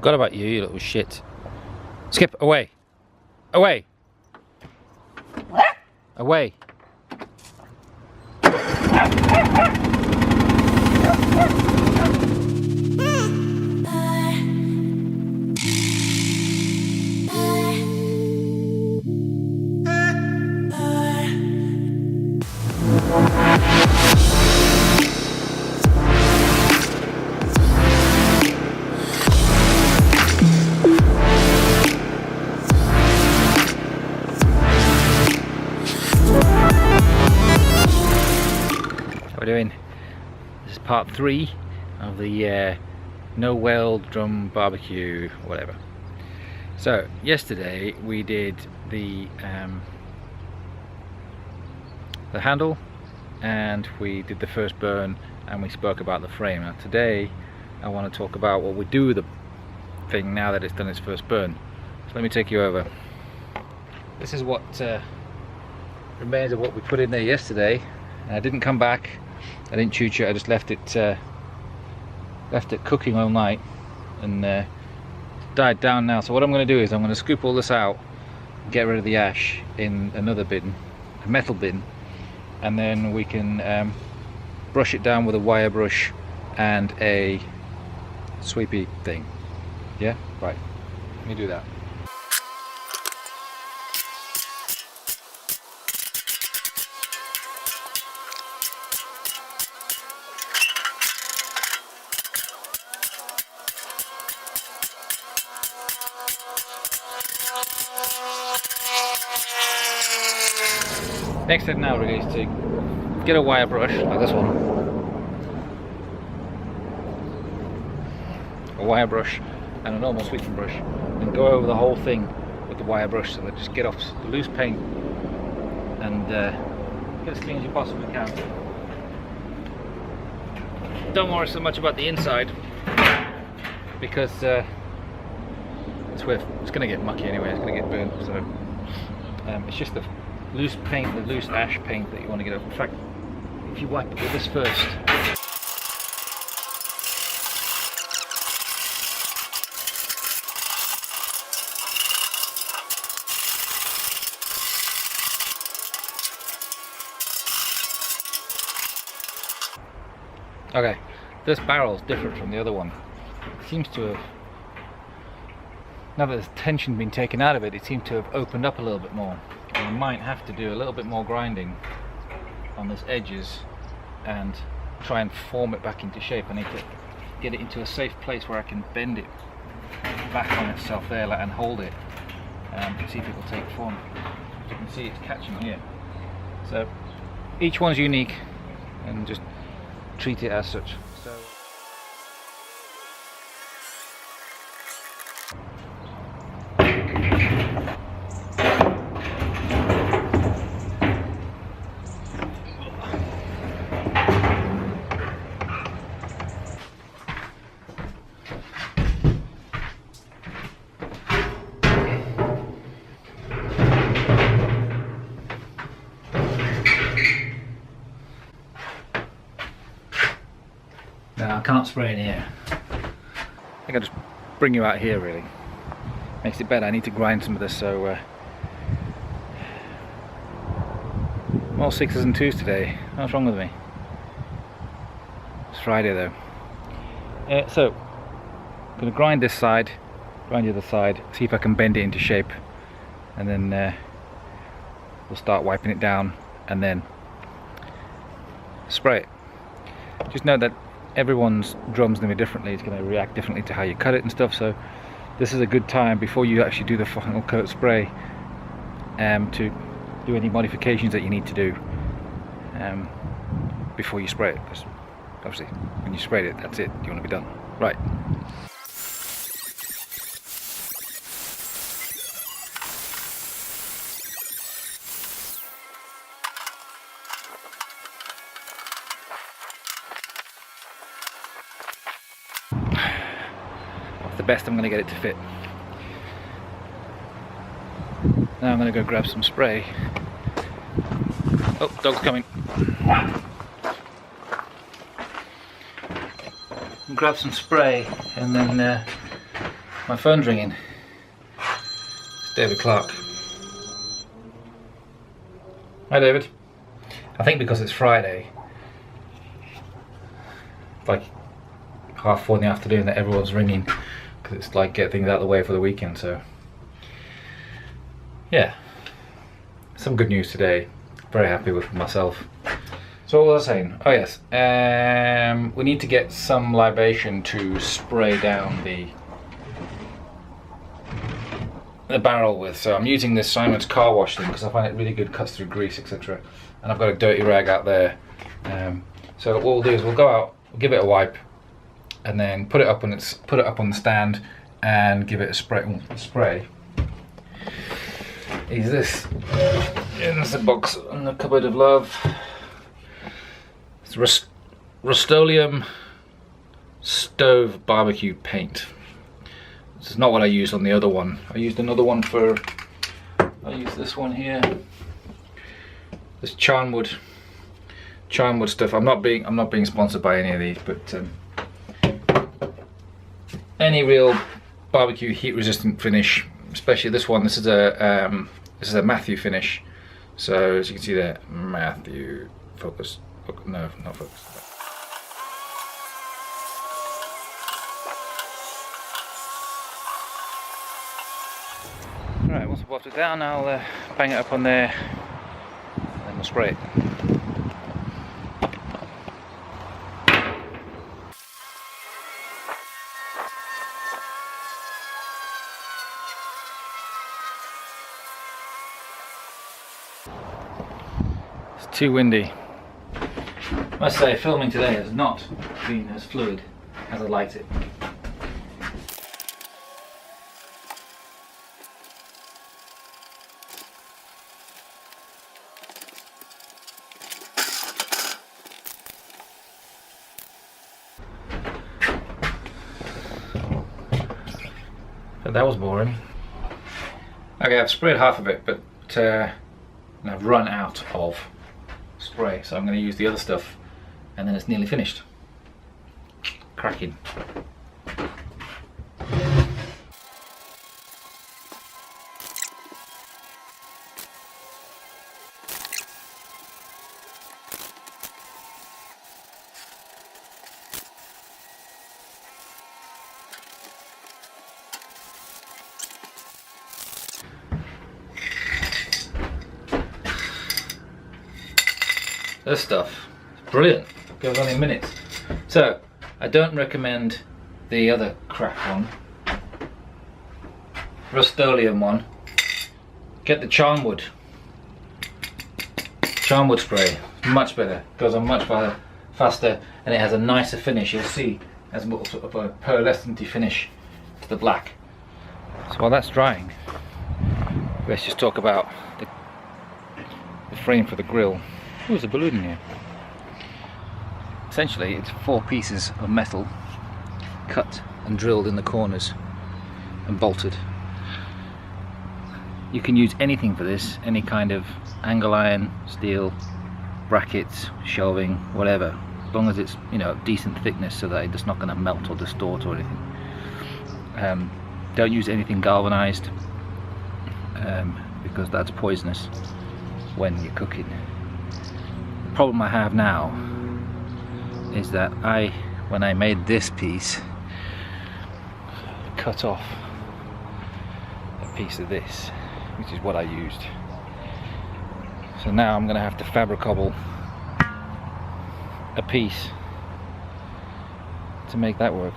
Forgot about you, you little shit. Skip, away. Away. Away. We're doing, this is part 3 of the no weld drum barbecue, whatever. So yesterday we did the handle, and we did the first burn, and we spoke about the frame. Now today I want to talk about what we do with the thing now that it's done its first burn. So let me take you over. This is what remains of what we put in there yesterday. I didn't come back, I didn't chooch it, I just left it cooking all night, and died down now. So what I'm going to do is I'm going to scoop all this out, get rid of the ash in another bin, a metal bin, and then we can brush it down with a wire brush and a sweepy thing. Yeah? Right. Let me do that. Next step now really is to get a wire brush like this one, a wire brush and a normal sweeping brush, and go over the whole thing with the wire brush so that just get off the loose paint and get as clean as you possibly can. Don't worry so much about the inside, because it's going to get mucky anyway, it's going to get burnt, so it's just the loose paint, the loose ash paint that you want to get off. In fact, if you wipe it with this first. Okay, this barrel is different from the other one. It seems to have, now that there's tension been taken out of it, it seems to have opened up a little bit more. I might have to do a little bit more grinding on these edges and try and form it back into shape. I need to get it into a safe place where I can bend it back on itself there and hold it and see if it will take form. As you can see, it's catching here. So each one's unique, and just treat it as such. So no, I can't spray in here. I think I'll just bring you out here really. Makes it better. I need to grind some of this, so more 6s and 2s today. What's wrong with me? It's Friday though. So I'm going to grind this side, grind the other side, see if I can bend it into shape, and then we'll start wiping it down and then spray it. Just know that everyone's drum's going to be differently, it's going to react differently to how you cut it and stuff, so this is a good time before you actually do the final coat spray to do any modifications that you need to do before you spray it, because obviously when you sprayed it, that's it, you want to be done. Right. The best I'm going to get it to fit. Now I'm going to go grab some spray. Oh, dog's coming. Grab some spray and then my phone's ringing. It's David Clark. Hi David. I think because it's Friday, it's like 4:30 in the afternoon, that everyone's ringing because it's like get things out of the way for the weekend. So yeah, some good news today. Very happy with myself. So what was I saying? Oh yes, we need to get some libation to spray down the barrel with. So I'm using this Simon's car wash thing because I find it really good, cuts through grease, etc. And I've got a dirty rag out there. So what we'll do is we'll go out, we'll give it a wipe, and then put it up on the stand and give it a spray. Is this in the box in the cupboard of love? It's Rustoleum stove barbecue paint. This is not what I used on the other one. I used another one for. I used this one here. This charnwood stuff. I'm not being sponsored by any of these, but any real barbecue heat resistant finish, especially this one. This is a Matthew finish. So as you can see there, Matthew focus. No, not focus. Alright, once I've wiped it down, I'll bang it up on there and then we'll spray it. It's too windy. I must say, filming today has not been as fluid as I'd liked it. So that was boring. Okay, I've sprayed half of it, but I've run out of spray, so I'm going to use the other stuff, and then it's nearly finished. Cracking. This stuff is brilliant. Goes on in minutes. So I don't recommend the other crap one, Rustoleum one. Get the charnwood spray. Much better. Goes on much faster, and it has a nicer finish. You'll see it has more sort of a pearlescent finish to the black. So while that's drying, let's just talk about the frame for the grill. Oh, there's a balloon in here. Essentially, it's 4 pieces of metal cut and drilled in the corners and bolted. You can use anything for this, any kind of angle iron, steel, brackets, shelving, whatever, as long as it's, you know, decent thickness so that it's not going to melt or distort or anything. Don't use anything galvanized because that's poisonous when you're cooking. The problem I have now is that when I made this piece, cut off a piece of this, which is what I used. So now I'm going to have to fabricable a piece to make that work.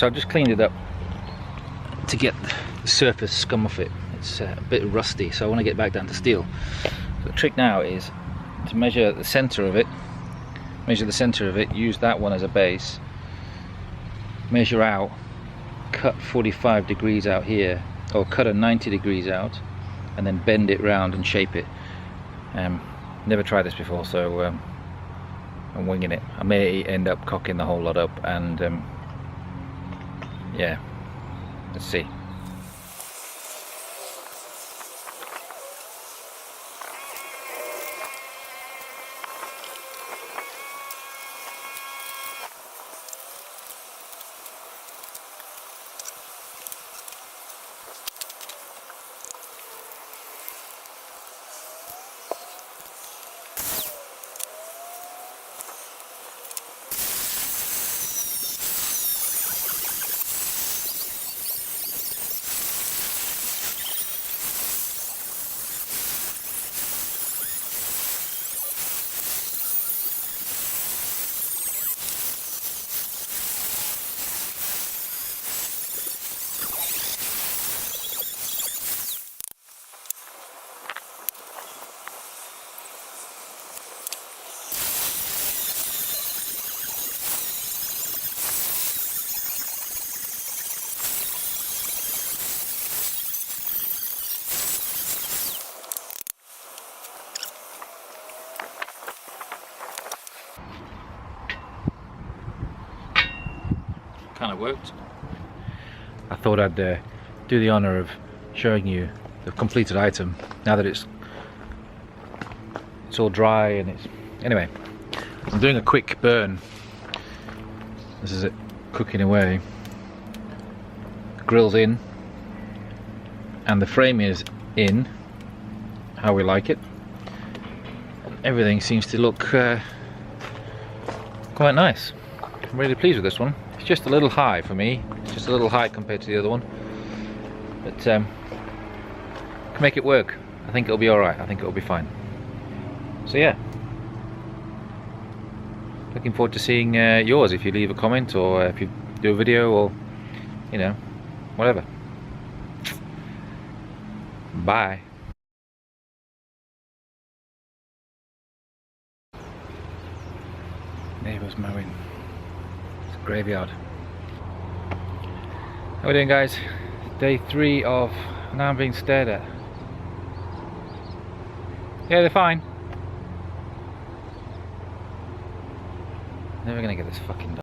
So I've just cleaned it up to get the surface scum off it. It's a bit rusty, so I want to get back down to steel. So the trick now is to measure the center of it. Use that one as a base. Measure out, cut 45 degrees out here, or cut a 90 degrees out, and then bend it round and shape it. Never tried this before, so I'm winging it. I may end up cocking the whole lot up, and yeah, let's see. Kind of worked. I thought I'd do the honor of showing you the completed item now that it's all dry and it's... Anyway, I'm doing a quick burn. This is it cooking away. The grill's in and the frame is in how we like it. Everything seems to look quite nice. I'm really pleased with this one. It's just a little high for me. It's just a little high compared to the other one. But can make it work. I think it'll be alright. I think it'll be fine. So yeah. Looking forward to seeing yours if you leave a comment or if you do a video or, you know, whatever. Bye. Neighbours mowing. It's a graveyard. How we doing, guys? Day 3 of... Now I'm being stared at. Yeah, they're fine. Never gonna get this fucking done.